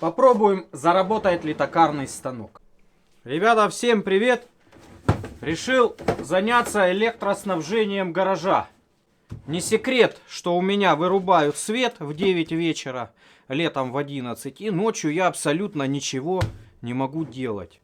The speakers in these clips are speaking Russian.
Попробуем, заработает ли токарный станок. Ребята, всем привет! Решил заняться электроснабжением гаража. Не секрет, что у меня вырубают свет в 9 вечера, летом в 11, и ночью я абсолютно ничего не могу делать.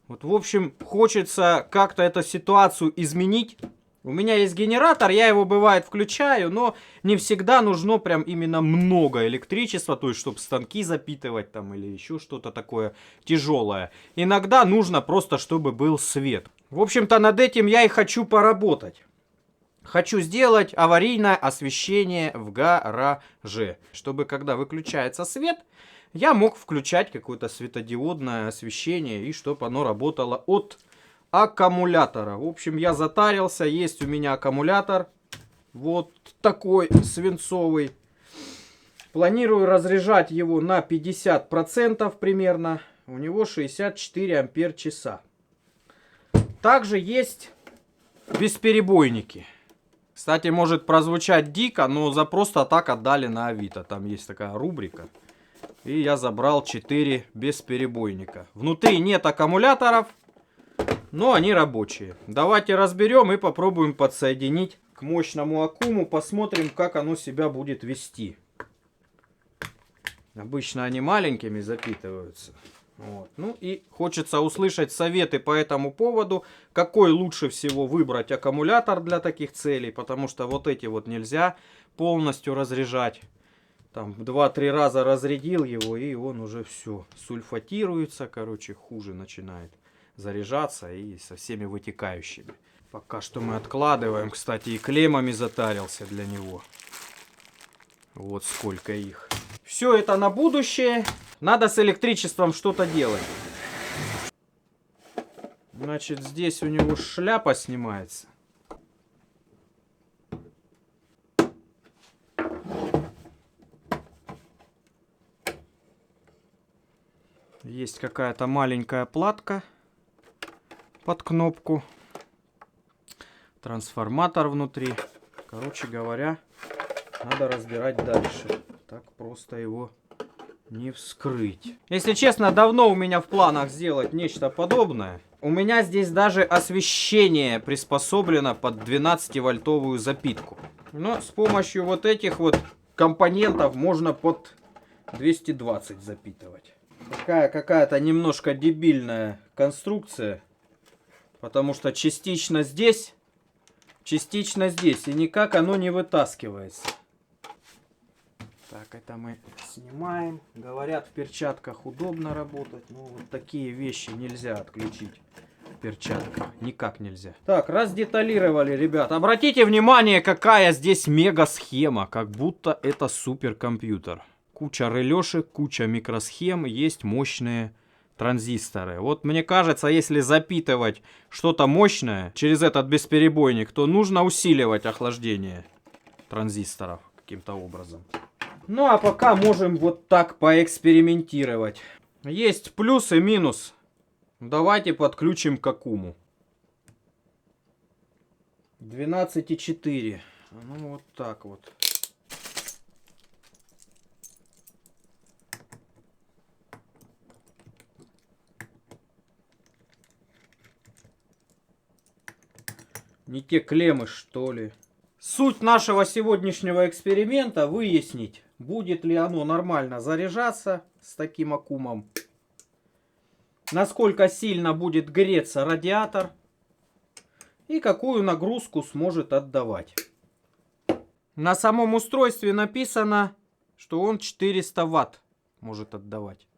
Вот, в общем, хочется как-то эту ситуацию изменить. У меня есть генератор, я его бывает включаю, но не всегда нужно прям именно много электричества, то есть чтобы станки запитывать там или еще что-то такое тяжелое. Иногда нужно просто, чтобы был свет. В общем-то, над этим я и хочу поработать. Хочу сделать аварийное освещение в гараже, чтобы когда выключается свет, я мог включать какое-то светодиодное освещение и чтобы оно работало от аккумулятора. В общем, я затарился, есть у меня аккумулятор, вот такой свинцовый. Планирую разряжать его на 50% примерно, у него 64 ампер-часа. Также есть бесперебойники. Кстати, может прозвучать дико, но за просто так отдали на Авито. Там есть такая рубрика. И я забрал 4 бесперебойника. Внутри нет аккумуляторов, но они рабочие. Давайте разберем и попробуем подсоединить к мощному аккуму. Посмотрим, как оно себя будет вести. Обычно они маленькими запитываются. Вот. Ну и хочется услышать советы по этому поводу, какой лучше всего выбрать аккумулятор для таких целей, потому что вот эти вот нельзя полностью разряжать. Там 2-3 раза разрядил его, и он уже все сульфатируется, короче, хуже начинает заряжаться и со всеми вытекающими. Пока что мы откладываем, кстати, и клеммами затарился для него. Вот сколько их. Все это на будущее. Надо с электричеством что-то делать. Значит, здесь у него шляпа снимается. Есть какая-то маленькая платка под кнопку. Трансформатор внутри. Короче говоря, надо разбирать дальше. Так просто его не вскрыть. Если честно, давно у меня в планах сделать нечто подобное. У меня здесь даже освещение приспособлено под 12-вольтовую запитку. Но с помощью вот этих вот компонентов можно под 220 запитывать. Такая какая-то немножко дебильная конструкция. Потому что частично здесь, и никак оно не вытаскивается. Так, это мы снимаем. Говорят, в перчатках удобно работать. Но вот такие вещи нельзя отключить в перчатках. Никак нельзя. Так, раздеталировали, ребят. Обратите внимание, какая здесь мега-схема. Как будто это суперкомпьютер. Куча релешек, куча микросхем. Есть мощные транзисторы. Вот мне кажется, если запитывать что-то мощное через этот бесперебойник, то нужно усиливать охлаждение транзисторов каким-то образом. Ну а пока можем вот так поэкспериментировать. Есть плюс и минус. Давайте подключим к аккуму. 12,4. Ну вот так вот. Не те клеммы, что ли? Суть нашего сегодняшнего эксперимента выяснить, будет ли оно нормально заряжаться с таким аккумом, насколько сильно будет греться радиатор и какую нагрузку сможет отдавать. На самом устройстве написано, что он 400 Вт может отдавать.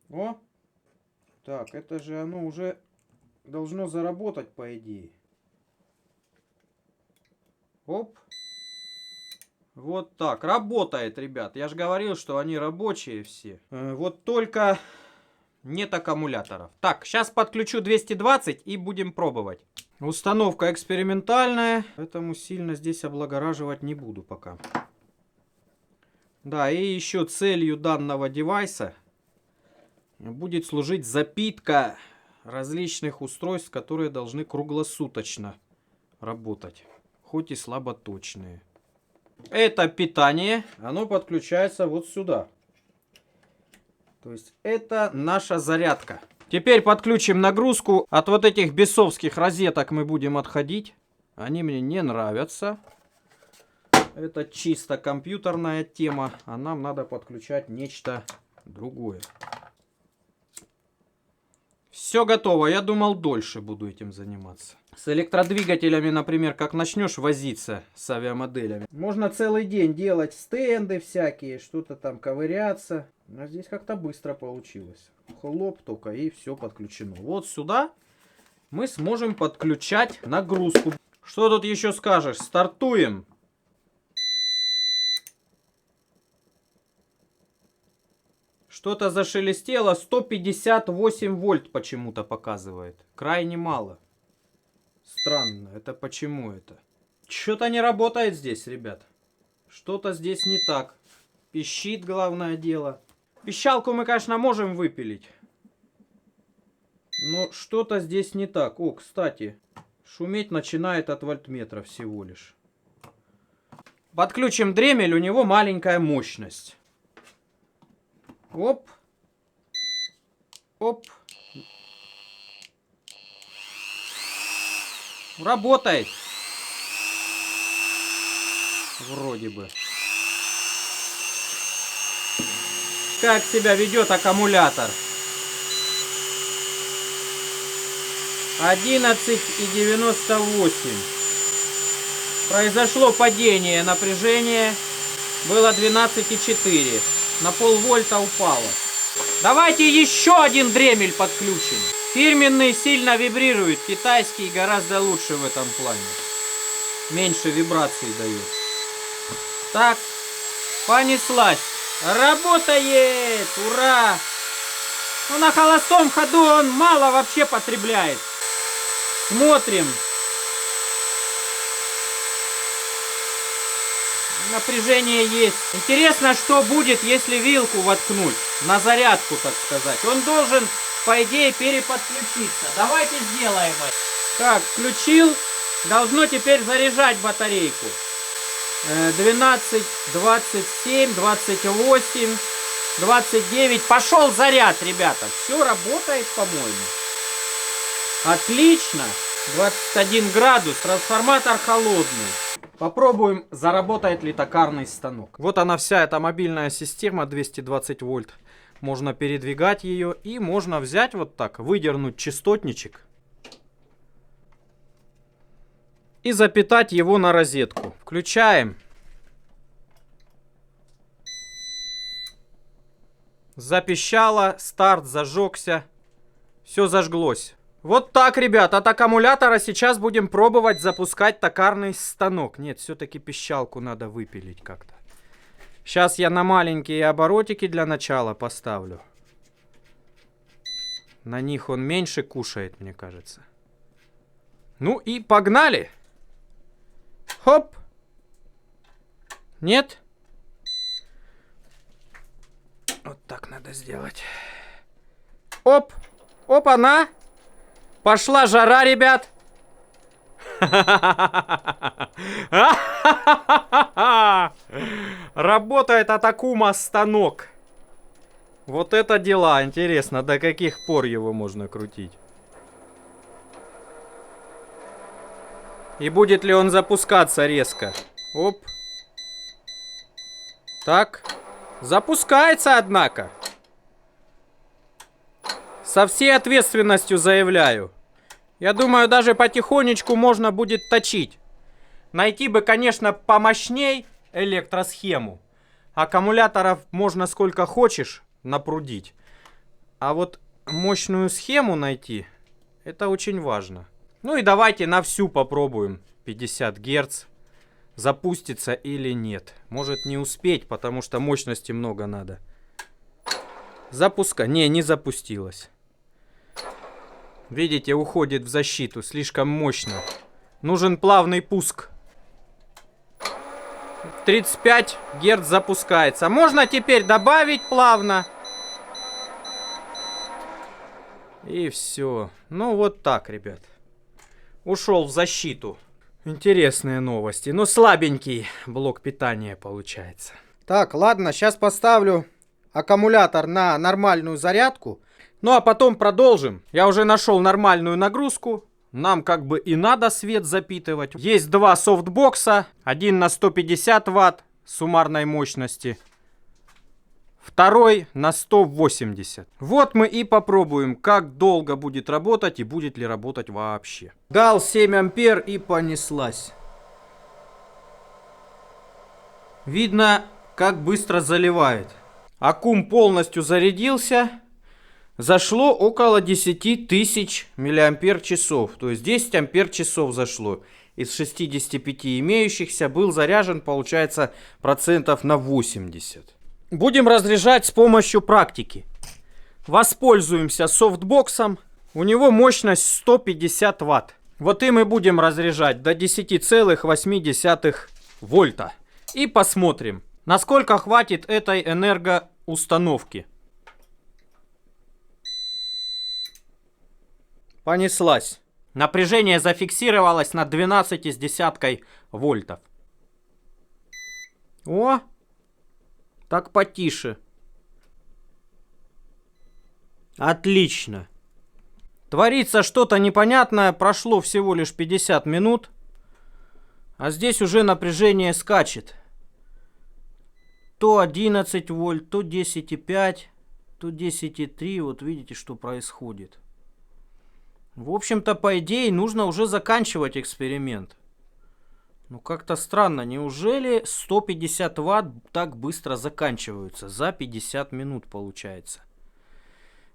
О! Так, это же оно уже должно заработать, по идее. Оп. Вот так. Работает, ребят. Я же говорил, что они рабочие все. Вот только нет аккумуляторов. Так, сейчас подключу 220 и будем пробовать. Установка экспериментальная. Поэтому сильно здесь облагораживать не буду пока. Да, и еще целью данного девайса будет служить запитка различных устройств, которые должны круглосуточно работать, хоть и слаботочные. Это питание, оно подключается вот сюда. То есть это наша зарядка. Теперь подключим нагрузку. От вот этих бесовских розеток мы будем отходить. Они мне не нравятся. Это чисто компьютерная тема, а нам надо подключать нечто другое. Все готово. Я думал, дольше буду этим заниматься. С электродвигателями, например, как начнешь возиться с авиамоделями. Можно целый день делать стенды всякие, что-то там ковыряться. Но здесь как-то быстро получилось. Хлоп только и все подключено. Вот сюда мы сможем подключать нагрузку. Что тут еще скажешь? Стартуем. Что-то зашелестело. 158 вольт почему-то показывает. Крайне мало. Странно. Это почему это? Что-то не работает здесь, ребят. Что-то здесь не так. Пищит, главное дело. Пищалку мы, конечно, можем выпилить. Но что-то здесь не так. О, кстати, шуметь начинает от вольтметра всего лишь. Подключим дремель, у него маленькая мощность. Оп. Оп. Работает. Вроде бы. Как себя ведет аккумулятор? 11,98. Произошло падение напряжения. Было 12,4. На полвольта упало. Давайте еще один дремель подключим. Фирменный сильно вибрирует. Китайский гораздо лучше в этом плане. Меньше вибраций дает. Так. Понеслась. Работает! Ура! Но на холостом ходу он мало вообще потребляет. Смотрим. Напряжение есть. Интересно, что будет, если вилку воткнуть на зарядку, так сказать. Он должен, по идее, переподключиться. Давайте сделаем это. Так, включил. Должно теперь заряжать батарейку. 12, 27, 28, 29. Пошел заряд, ребята. Все работает, по-моему. Отлично. 21 градус. Трансформатор холодный. Попробуем, заработает ли токарный станок. Вот она вся эта мобильная система 220 вольт. Можно передвигать ее и можно взять вот так, выдернуть частотничек. И запитать его на розетку. Включаем. Запищало, старт зажегся. Все зажглось. Вот так, ребят, от аккумулятора сейчас будем пробовать запускать токарный станок. Нет, все-таки пищалку надо выпилить как-то. Сейчас я на маленькие оборотики для начала поставлю. На них он меньше кушает, мне кажется. Ну и погнали! Хоп! Нет? Вот так надо сделать. Оп! Оп-она! Пошла жара, ребят! Работает Атакума станок. Вот это дела. Интересно, до каких пор его можно крутить. И будет ли он запускаться резко? Оп. Так. Запускается, однако. Со всей ответственностью заявляю. Я думаю, даже потихонечку можно будет точить. Найти бы, конечно, помощней электросхему. Аккумуляторов можно сколько хочешь напрудить. А вот мощную схему найти, это очень важно. Ну и давайте на всю попробуем. 50 Гц. Запустится или нет. Может не успеть, потому что мощности много надо. Запуска. Не запустилась. Видите, уходит в защиту. Слишком мощно. Нужен плавный пуск. 35 Гц запускается. Можно теперь добавить плавно. И все. Ну вот так, ребят. Ушел в защиту. Интересные новости. Но слабенький блок питания получается. Так, ладно, сейчас поставлю аккумулятор на нормальную зарядку. Ну а потом продолжим. Я уже нашел нормальную нагрузку. Нам как бы и надо свет запитывать. Есть два софтбокса. Один на 150 ватт суммарной мощности. Второй на 180. Вот мы и попробуем, как долго будет работать и будет ли работать вообще. Дал 7 ампер и понеслась. Видно, как быстро заливает. Аккум полностью зарядился. Зашло около 10 тысяч миллиампер-часов. То есть 10 ампер-часов зашло. Из 65 имеющихся был заряжен, получается, процентов на 80. Будем разряжать с помощью практики. Воспользуемся софтбоксом. У него мощность 150 ватт. Вот и мы будем разряжать до 10,8 вольта. И посмотрим, насколько хватит этой энергоустановки. Понеслась. Напряжение зафиксировалось на 12,1 вольтов. О! Так потише. Отлично. Творится что-то непонятное. Прошло всего лишь 50 минут. А здесь уже напряжение скачет. То 11 вольт, то 10,5, то 10,3. Вот видите, что происходит. В общем-то, по идее, нужно уже заканчивать эксперимент. Ну, как-то странно. Неужели 150 ватт так быстро заканчиваются? За 50 минут получается.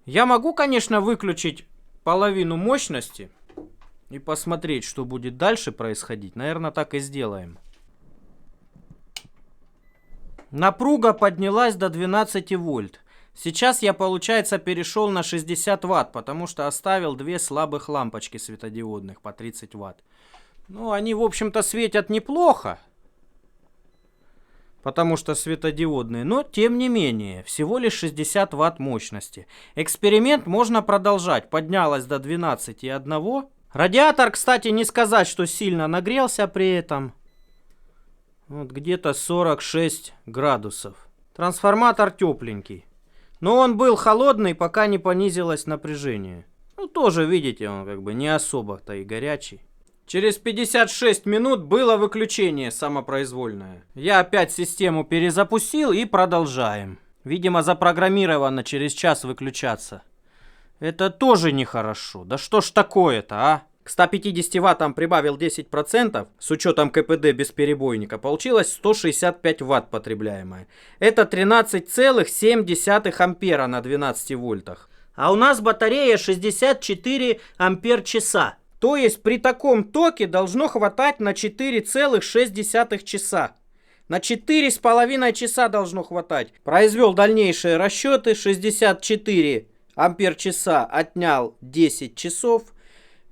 Я могу, конечно, выключить половину мощности и посмотреть, что будет дальше происходить. Наверное, так и сделаем. Напруга поднялась до 12 вольт. Сейчас я, получается, перешел на 60 ватт, потому что оставил две слабых лампочки светодиодных по 30 ватт. Ну, они, в общем-то, светят неплохо, потому что светодиодные, но, тем не менее, всего лишь 60 ватт мощности. Эксперимент можно продолжать. Поднялась до 12,1. Радиатор, кстати, не сказать, что сильно нагрелся при этом. Вот где-то 46 градусов. Трансформатор тепленький. Но он был холодный, пока не понизилось напряжение. Ну, тоже, видите, он как бы не особо-то и горячий. Через 56 минут было выключение самопроизвольное. Я опять систему перезапустил и продолжаем. Видимо, запрограммировано через час выключаться. Это тоже нехорошо. Да что ж такое-то, а? К 150 ваттам прибавил 10%, с учетом КПД бесперебойника, получилось 165 ватт потребляемое. Это 13,7 ампера на 12 вольтах. А у нас батарея 64 ампер-часа. То есть при таком токе должно хватать на 4,6 часа. На 4,5 часа должно хватать. Произвел дальнейшие расчеты. 64 ампер-часа отнял 10 часов.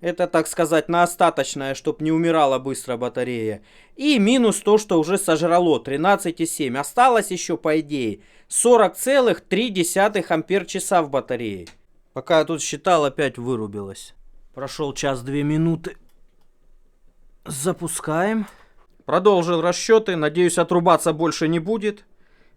Это, так сказать, на остаточное, чтобы не умирала быстро батарея. И минус то, что уже сожрало, 13,7. Осталось еще, по идее, 40,3 ампер-часа в батарее. Пока я тут считал, опять вырубилась. Прошел час 2 минуты. Запускаем. Продолжил расчеты. Надеюсь, отрубаться больше не будет.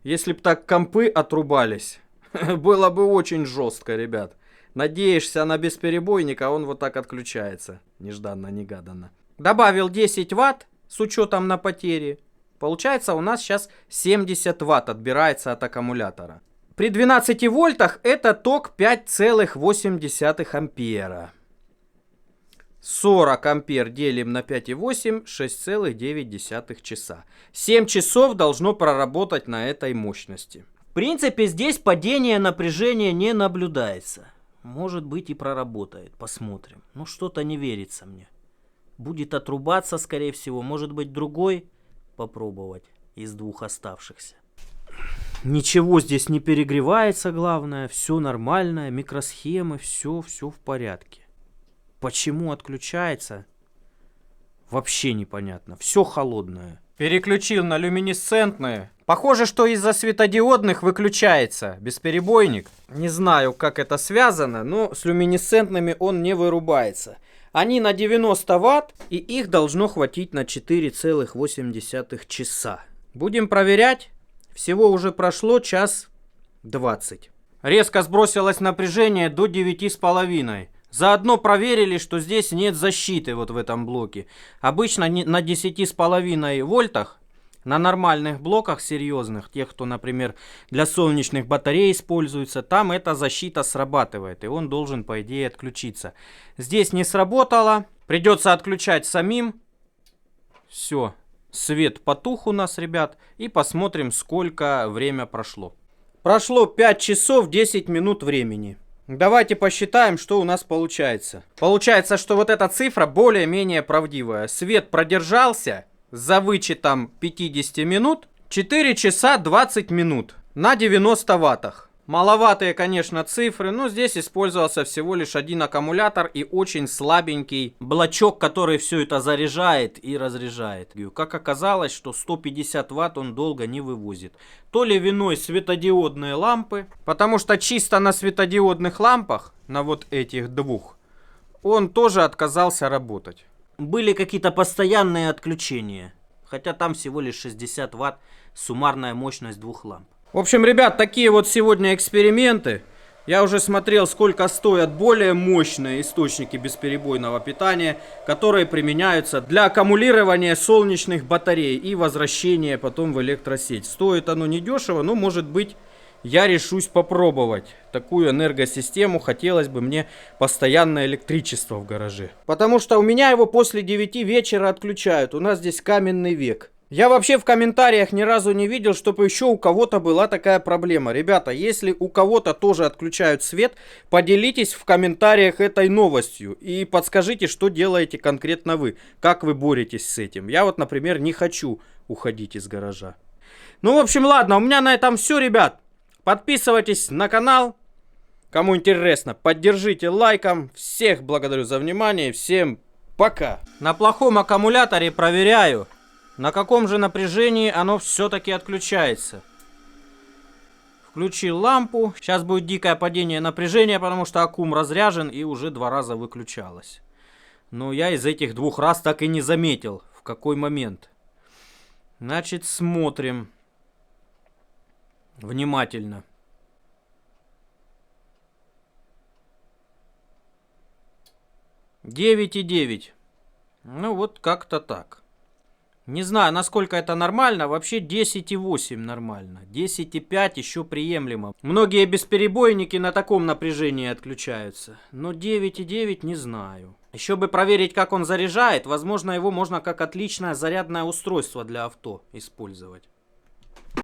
Если б так компы отрубались, было бы очень жестко, ребят. Надеешься на бесперебойник, а он вот так отключается. Нежданно-негаданно. Добавил 10 ватт с учетом на потери. Получается, у нас сейчас 70 ватт отбирается от аккумулятора. При 12 вольтах это ток 5,8 ампера. 40 ампер делим на 5,8, 6,9 часа. 7 часов должно проработать на этой мощности. В принципе, здесь падение напряжения не наблюдается. Может быть и проработает, посмотрим. Ну что-то не верится мне. Будет отрубаться, скорее всего. Может быть другой попробовать из двух оставшихся. Ничего здесь не перегревается, главное. Все нормально, микросхемы, все в порядке. Почему отключается? Вообще непонятно. Все холодное. Переключил на люминесцентные. Похоже, что из-за светодиодных выключается бесперебойник. Не знаю, как это связано, но с люминесцентными он не вырубается. Они на 90 ватт, и их должно хватить на 4,8 часа. Будем проверять. Всего уже прошло час 20. Резко сбросилось напряжение до 9,5. Заодно проверили, что здесь нет защиты вот в этом блоке. Обычно на 10,5 вольтах, на нормальных блоках серьезных, тех, кто, например, для солнечных батарей используется, там эта защита срабатывает, и он должен, по идее, отключиться. Здесь не сработало, придется отключать самим. Все, свет потух у нас, ребят, и посмотрим, сколько время прошло. Прошло 5 часов 10 минут времени. Давайте посчитаем, что у нас получается. Получается, что вот эта цифра более-менее правдивая. Свет продержался за вычетом 50 минут 4 часа 20 минут на 90 ваттах. Маловатые, конечно, цифры, но здесь использовался всего лишь один аккумулятор и очень слабенький блочок, который все это заряжает и разряжает. Как оказалось, что 150 ватт он долго не вывозит. То ли виной светодиодные лампы, потому что чисто на светодиодных лампах, на вот этих двух, он тоже отказался работать. Были какие-то постоянные отключения, хотя там всего лишь 60 ватт суммарная мощность двух ламп. В общем, ребят, такие вот сегодня эксперименты. Я уже смотрел, сколько стоят более мощные источники бесперебойного питания, которые применяются для аккумулирования солнечных батарей и возвращения потом в электросеть. Стоит оно недешево, но, может быть, я решусь попробовать такую энергосистему. Хотелось бы мне постоянное электричество в гараже. Потому что у меня его после 9 вечера отключают. У нас здесь каменный век. Я вообще в комментариях ни разу не видел, чтобы еще у кого-то была такая проблема. Ребята, если у кого-то тоже отключают свет, поделитесь в комментариях этой новостью. И подскажите, что делаете конкретно вы. Как вы боретесь с этим. Я вот, например, не хочу уходить из гаража. Ну, в общем, ладно, у меня на этом все, ребят. Подписывайтесь на канал. Кому интересно, поддержите лайком. Всех благодарю за внимание. Всем пока. На плохом аккумуляторе проверяю, на каком же напряжении оно все-таки отключается. Включил лампу. Сейчас будет дикое падение напряжения, потому что аккум разряжен и уже 2 раза выключалось. Но я из этих 2 раз так и не заметил, в какой момент. Значит, смотрим внимательно. Девять и 9. Ну вот как-то так. Не знаю, насколько это нормально. Вообще 10,8 нормально. 10,5 еще приемлемо. Многие бесперебойники на таком напряжении отключаются. Но 9,9 не знаю. Еще бы проверить, как он заряжает. Возможно, его можно как отличное зарядное устройство для авто использовать.